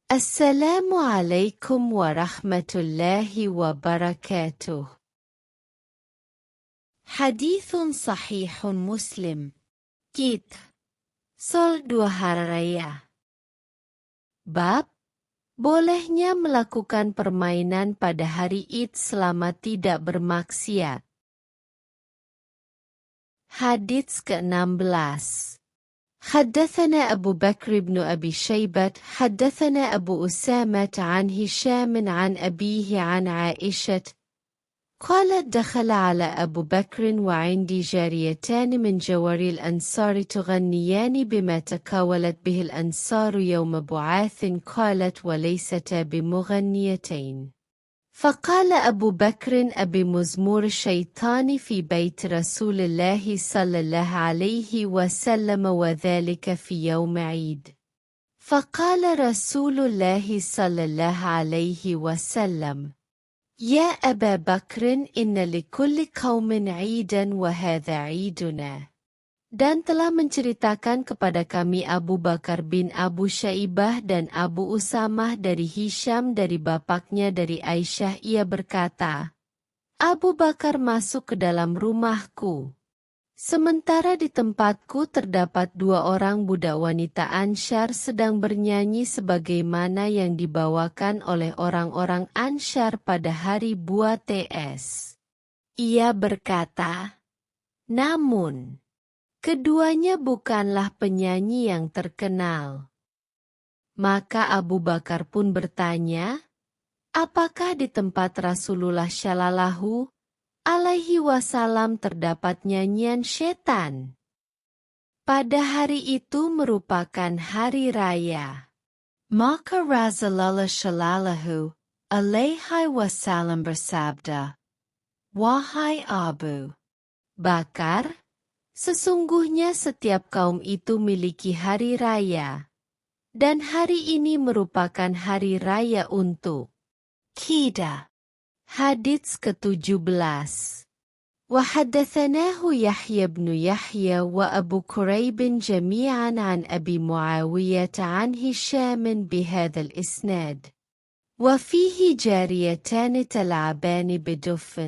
Assalamualaikum warahmatullahi wabarakatuh. Hadithun sahihun Muslim. Kit. Sol 2 hari raya. Bab. Bolehnya melakukan permainan pada hari Id selama tidak bermaksiat. Hadits ke-16. حدثنا أبو بكر بن أبي شيبة حدثنا أبو أسامة عن هشام عن أبيه عن عائشة قالت دخل على أبو بكر وعندي جاريتان من جواري الأنصار تغنيان بما تكاولت به الأنصار يوم بعاث قالت وليستا بمغنيتين فقال أبو بكر أبي مزمور الشيطان في بيت رسول الله صلى الله عليه وسلم وذلك في يوم عيد فقال رسول الله صلى الله عليه وسلم يا أبا بكر إن لكل قوم عيدا وهذا عيدنا. Dan telah menceritakan kepada kami Abu Bakar bin Abu Syaibah dan Abu Usamah dari Hisham dari bapaknya dari Aisyah. Ia berkata, Abu Bakar masuk ke dalam rumahku. Sementara di tempatku terdapat 2 orang budak wanita Ansyar sedang bernyanyi sebagaimana yang dibawakan oleh orang-orang Ansyar pada hari buat TS. Ia berkata, namun keduanya bukanlah penyanyi yang terkenal. Maka Abu Bakar pun bertanya, apakah di tempat Rasulullah Shallallahu Alaihi Wasallam terdapat nyanyian setan? Pada hari itu merupakan hari raya. Maka Rasulullah Shallallahu Alaihi Wasallam bersabda, wahai Abu Bakar, sesungguhnya setiap kaum itu miliki hari raya, dan hari ini merupakan hari raya untuk kita. Hadits ke-17. Wa haddatsanahu Yahya ibn Yahya wa Abu Quraib jami'an an Abi Muawiyah an Hisham bihadzal isnad. Wa fihi jariyatan tal'aban biduf.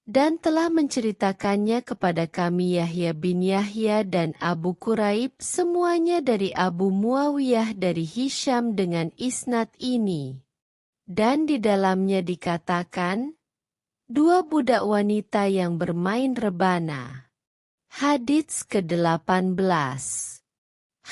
Dan telah menceritakannya kepada kami Yahya bin Yahya dan Abu Quraib semuanya dari Abu Muawiyah dari Hisham dengan isnad ini. Dan di dalamnya dikatakan, 2 budak wanita yang bermain rebana. Hadits ke-18.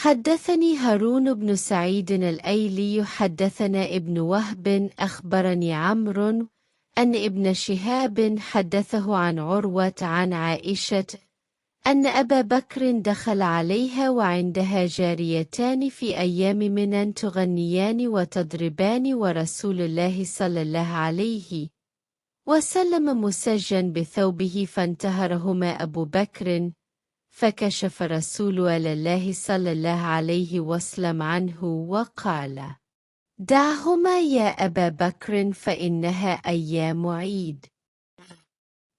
Haddathani Harun ibn Sa'id al-Aili haddathana ibn Wahb akhbarani Amrun أن ابن شهاب حدثه عن عروة عن عائشة أن أبا بكر دخل عليها وعندها جاريتان في أيام منى تغنيان وتضربان ورسول الله صلى الله عليه وسلم مسجا بثوبه فانتهرهما أبو بكر فكشف رسول الله صلى الله عليه وسلم عنه وقال دعهما يا أبا بكر فإنها أيام عيد.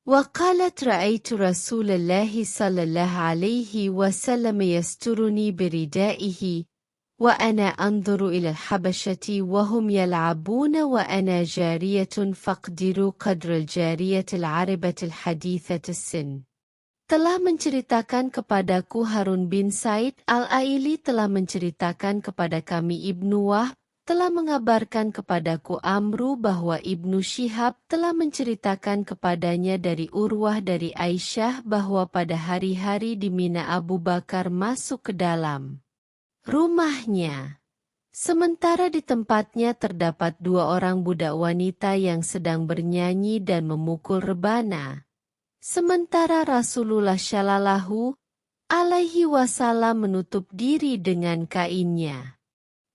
وقالت رأيت رسول الله صلى الله عليه وسلم يسترني بردائه وأنا أنظر إلى الحبشة وهم يلعبون وأنا جارية فاقدروا قدر الجارية العربة الحديثة السن. Telah menceritakan kepadaku Harun bin Said al-Aili telah menceritakan kepada kami Ibnu Wahb telah mengabarkan kepadaku Amru bahwa Ibnu Syihab telah menceritakan kepadanya dari Urwah dari Aisyah bahwa pada hari-hari di Mina Abu Bakar masuk ke dalam rumahnya. Sementara di tempatnya terdapat 2 orang budak wanita yang sedang bernyanyi dan memukul rebana. Sementara Rasulullah Shallallahu Alaihi Wasallam menutup diri dengan kainnya.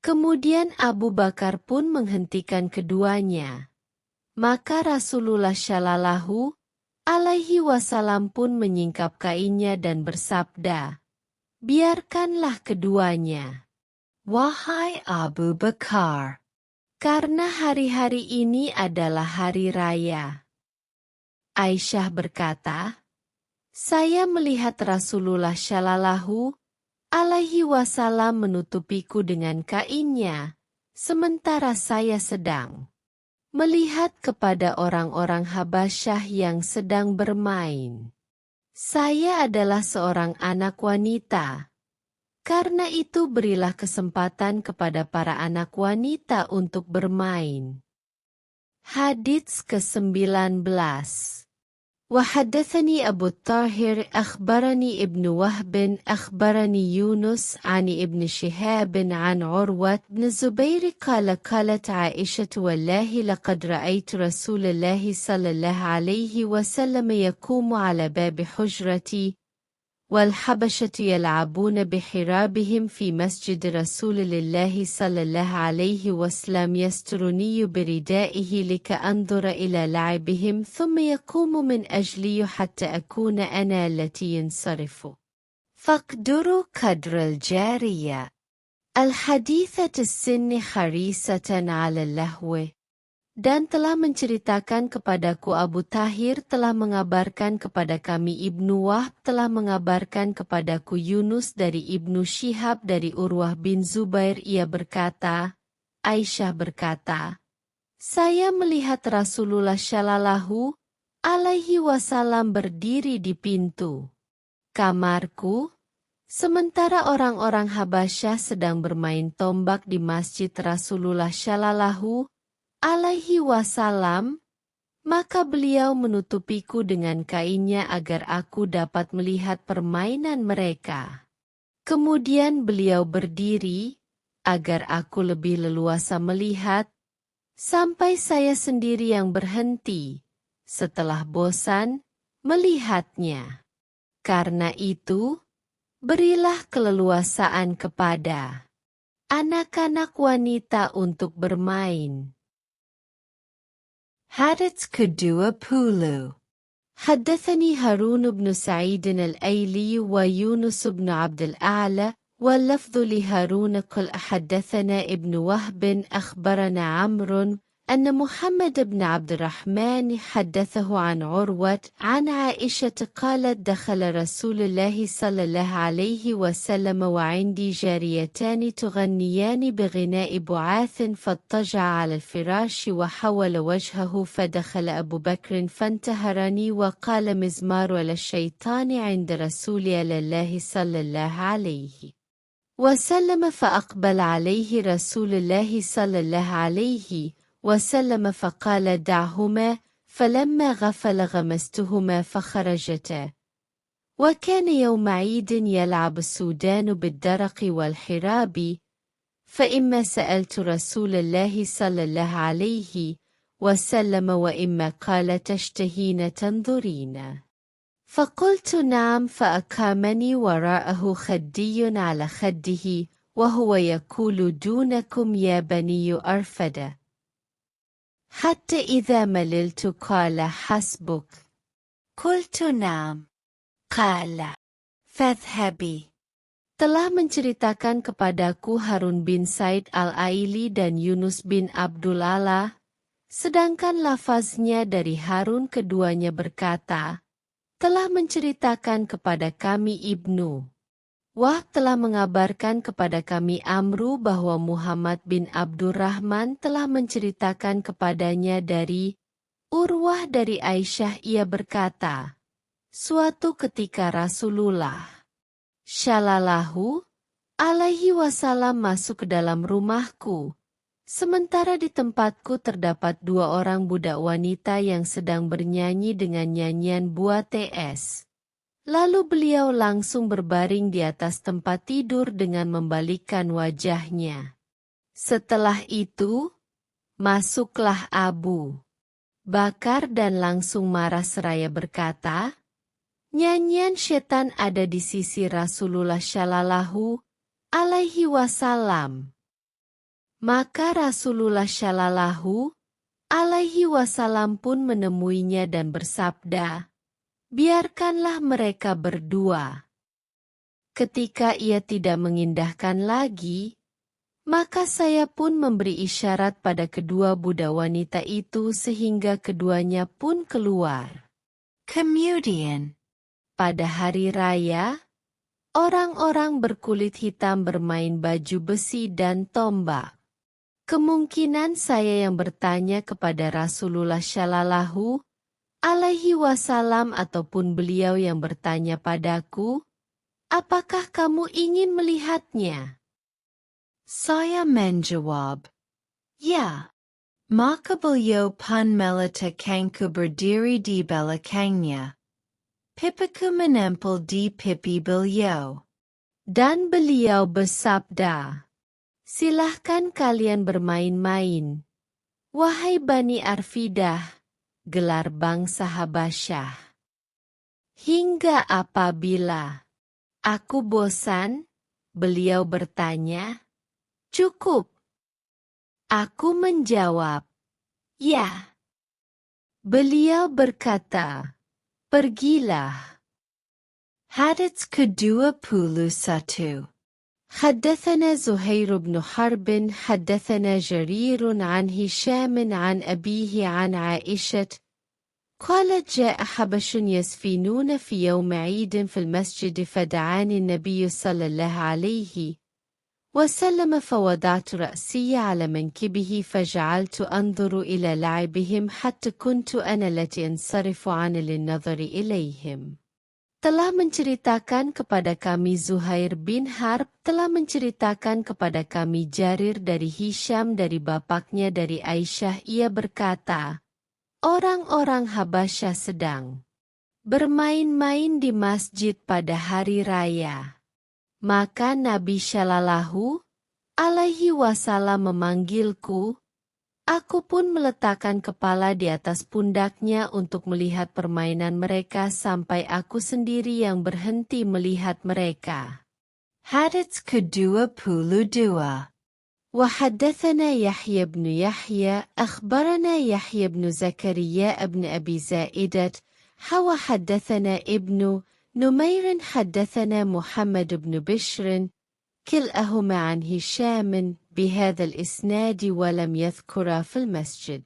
Kemudian Abu Bakar pun menghentikan keduanya. Maka Rasulullah Shallallahu Alaihi Wasallam pun menyingkap kainnya dan bersabda, biarkanlah keduanya. Wahai Abu Bakar, karena hari-hari ini adalah hari raya. Aisyah berkata, saya melihat Rasulullah Shallallahu Alaihi Wasallam menutupiku dengan kainnya, sementara saya sedang melihat kepada orang-orang Habasyah yang sedang bermain. Saya adalah seorang anak wanita. Karena itu berilah kesempatan kepada para anak wanita untuk bermain. Hadits ke-19. وحدثني أبو الطاهر أخبرني ابن وهب أخبرني يونس عن ابن شهاب عن عروة بن الزبير قال قالت عائشة والله لقد رأيت رسول الله صلى الله عليه وسلم يقوم على باب حجرتي والحبشة يلعبون بحرابهم في مسجد رسول الله صلى الله عليه وسلم يسترني بردائه لكأنظر إلى لعبهم ثم يقوم من أجلي حتى أكون أنا التي ينصرف فاقدروا قدر الجارية الحديثة السن حريصة على اللهو. Dan telah menceritakan kepadaku Abu Tahir telah mengabarkan kepada kami Ibnu Wahb telah mengabarkan kepadaku Yunus dari Ibnu Syihab dari Urwah bin Zubair ia berkata, Aisyah berkata, saya melihat Rasulullah Shallallahu alaihi wasallam berdiri di pintu kamarku, sementara orang-orang Habasyah sedang bermain tombak di masjid Rasulullah Shallallahu alaihi wasallam, maka beliau menutupiku dengan kainnya agar aku dapat melihat permainan mereka. Kemudian beliau berdiri, agar aku lebih leluasa melihat, sampai saya sendiri yang berhenti, setelah bosan, melihatnya. Karena itu, berilah keleluasaan kepada anak-anak wanita untuk bermain. Hadits ke-20. حدثني هارون بن سعيد الأيلي ويونس بن عبد الأعلى واللفظ لهارون قال حدثنا ابن وهب أخبرنا عمرو أن محمد بن عبد الرحمن حدثه عن عروة عن عائشة قالت دخل رسول الله صلى الله عليه وسلم وعندي جاريتان تغنيان بغناء بعاث فاضطجع على الفراش وحول وجهه فدخل أبو بكر فانتهرني وقال مزمار للشيطان عند رسول الله صلى الله عليه وسلم فأقبل عليه رسول الله صلى الله عليه وسلم فقال دعهما فلما غفل غمستهما فخرجتا وكان يوم عيد يلعب السودان بالدرق والحراب فإما سألت رسول الله صلى الله عليه وسلم وإما قال تشتهين تنظرين فقلت نعم فأقامني وراءه خدي على خده وهو يقول دونكم يا بني أرفد حتى إذا مللت قال حسبك قلت نعم قال فاذهبي. Telah menceritakan kepadaku Harun bin Said al-Aili dan Yunus bin Abdul Ala, sedangkan lafaznya dari Harun keduanya berkata, telah menceritakan kepada kami Ibnu Wahb telah mengabarkan kepada kami Amru bahwa Muhammad bin Abdurrahman telah menceritakan kepadanya dari Urwah dari Aisyah ia berkata, suatu ketika Rasulullah Shallallahu alaihi wasallam masuk ke dalam rumahku, sementara di tempatku terdapat dua orang budak wanita yang sedang bernyanyi dengan nyanyian buat TS. Lalu beliau langsung berbaring di atas tempat tidur dengan membalikkan wajahnya. Setelah itu, masuklah Abu Bakar dan langsung marah seraya berkata, nyanyian setan ada di sisi Rasulullah Shallallahu alaihi wasallam. Maka Rasulullah Shallallahu alaihi wasallam pun menemuinya dan bersabda, biarkanlah mereka berdua. Ketika ia tidak mengindahkan lagi, maka saya pun memberi isyarat pada kedua budak wanita itu sehingga keduanya pun keluar. Kemudian, pada hari raya, orang-orang berkulit hitam bermain baju besi dan tombak. Kemungkinan saya yang bertanya kepada Rasulullah Shallallahu Alaihi Wasallam ataupun beliau yang bertanya padaku, apakah kamu ingin melihatnya? Saya menjawab, ya. Maka beliau pun meletakkanku berdiri di belakangnya. Pipiku menempel di pipi beliau. Dan beliau bersabda, silahkan kalian bermain-main. Wahai Bani Arfidah, gelar bangsa Habasyah. Hingga apabila aku bosan, beliau bertanya, cukup. Aku menjawab, ya. Beliau berkata, pergilah. Hadits ke-21. حدثنا زهير بن حرب حدثنا جرير عن هشام عن أبيه عن عائشة قالت جاء حبش يسفنون في يوم عيد في المسجد فدعاني النبي صلى الله عليه وسلم فوضعت رأسي على منكبه فجعلت أنظر إلى لعبهم حتى كنت أنا التي انصرف عن للنظر إليهم. Telah menceritakan kepada kami Zuhair bin Harb, telah menceritakan kepada kami Jarir dari Hisham dari bapaknya dari Aisyah, ia berkata, orang-orang Habasyah sedang bermain-main di masjid pada hari raya. Maka Nabi Shallallahu Alaihi Wasallam memanggilku, aku pun meletakkan kepala di atas pundaknya untuk melihat permainan mereka sampai aku sendiri yang berhenti melihat mereka. Hadits ke-22. وحدثنا يحيى بن يحيى أخبرنا يحيى بن زكريا بن أبي زائدة حدثنا ابن نمير حدثنا محمد بن بشر كلاهما عن هشام بهذا الإسناد ولم يذكر في المسجد.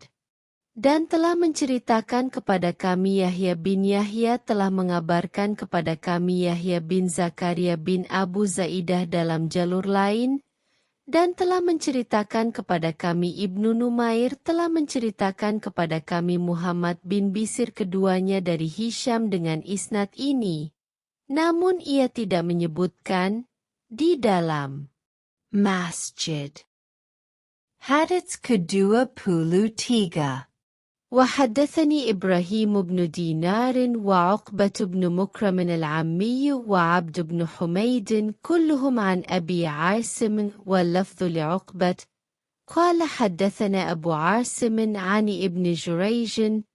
Dan telah menceritakan kepada kami Yahya bin Yahya telah mengabarkan kepada kami Yahya bin Zakaria bin Abu Zaidah dalam jalur lain, dan telah menceritakan kepada kami Ibnu Numair telah menceritakan kepada kami Muhammad bin Bisir keduanya dari Hisham dengan isnad ini. Namun ia tidak menyebutkan di dalam masjid. Hadits ke-23. وحدثني إبراهيم بن دينار وعقبة بن مكرم العمي وعبد بن حميد كلهم عن أبي عاصم واللفظ لعقبة قال حدثنا أبو عاصم عن ابن جريج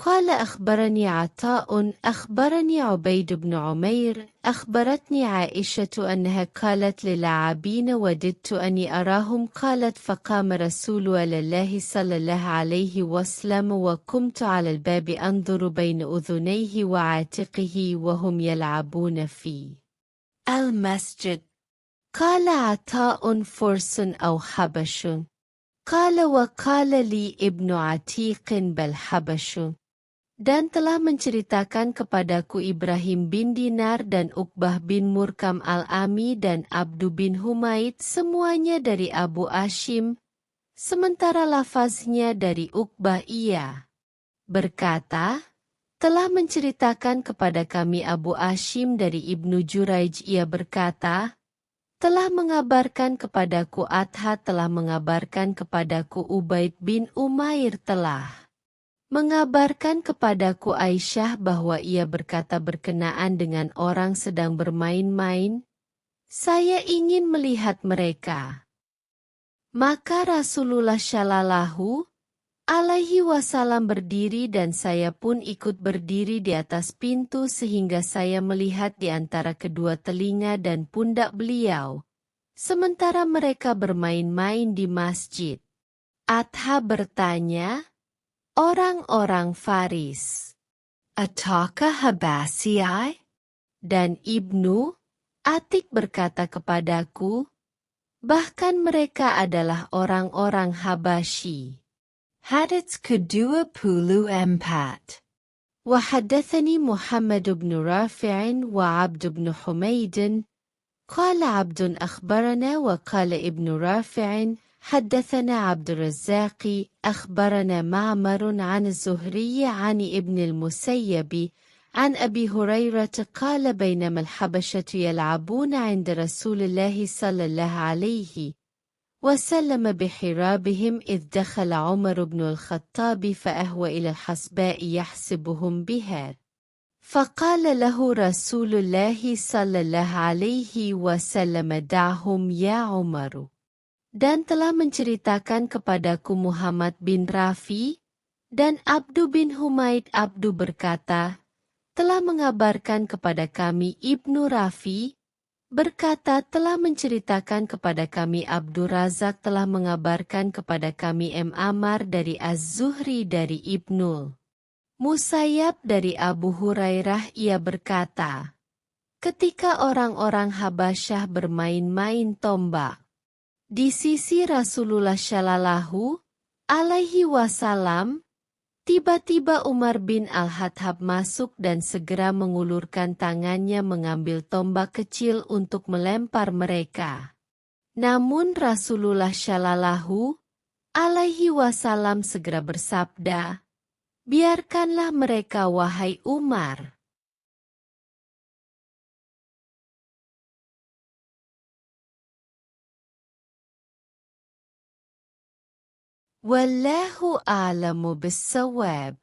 قال أخبرني عطاء أخبرني عبيد بن عمير أخبرتني عائشة أنها قالت للاعبين وددت أني أراهم قالت فقام رسول الله صلى الله عليه وسلم وقمت على الباب أنظر بين أذنيه وعاتقه وهم يلعبون في المسجد. قال عطاء فرس أو حبش قال وقال لي ابن عتيق بل حبش. Dan telah menceritakan kepadaku Ibrahim bin Dinar dan Uqbah bin Murkam al-Ami dan Abdu bin Humaid semuanya dari Abu Ashim, sementara lafaznya dari Uqbah ia berkata, telah menceritakan kepada kami Abu Ashim dari Ibnu Juraij ia berkata, telah mengabarkan kepadaku Atha telah mengabarkan kepadaku Ubaid bin Umair telah mengabarkan kepadaku Aisyah bahwa ia berkata berkenaan dengan orang sedang bermain-main, saya ingin melihat mereka. Maka Rasulullah Shallallahu Alaihi Wasallam berdiri dan saya pun ikut berdiri di atas pintu sehingga saya melihat di antara kedua telinga dan pundak beliau, sementara mereka bermain-main di masjid. Atha bertanya, orang-orang Faris, Ataka Habasiyai? Dan Ibnu Atik berkata kepadaku, bahkan mereka adalah orang-orang Habasyi. Hadits ke-24. وحدثني محمد بن رافع وعبد بن حميد قال عبد أخبرنا وقال ابن رافع حدثنا عبد الرزاق أخبرنا معمر عن الزهري عن ابن المسيب عن أبي هريرة قال بينما الحبشة يلعبون عند رسول الله صلى الله عليه وسلم بحرابهم إذ دخل عمر بن الخطاب فأهوى إلى الحسباء يحسبهم بها فقال له رسول الله صلى الله عليه وسلم دعهم يا عمر. Dan telah menceritakan kepadaku Muhammad bin Rafi, dan Abdu bin Humaid Abdu berkata, telah mengabarkan kepada kami Ibnu Rafi, berkata telah menceritakan kepada kami Abdur Razak telah mengabarkan kepada kami M. Ammar dari Az-Zuhri dari Ibnul Musayyab dari Abu Hurairah ia berkata, ketika orang-orang Habasyah bermain-main tombak, di sisi Rasulullah Shallallahu Alaihi Wasallam, tiba-tiba Umar bin Al-Khattab masuk dan segera mengulurkan tangannya mengambil tombak kecil untuk melempar mereka. Namun Rasulullah Shallallahu Alaihi Wasallam segera bersabda, biarkanlah mereka wahai Umar. Wallahu a'lamu bis-shawab.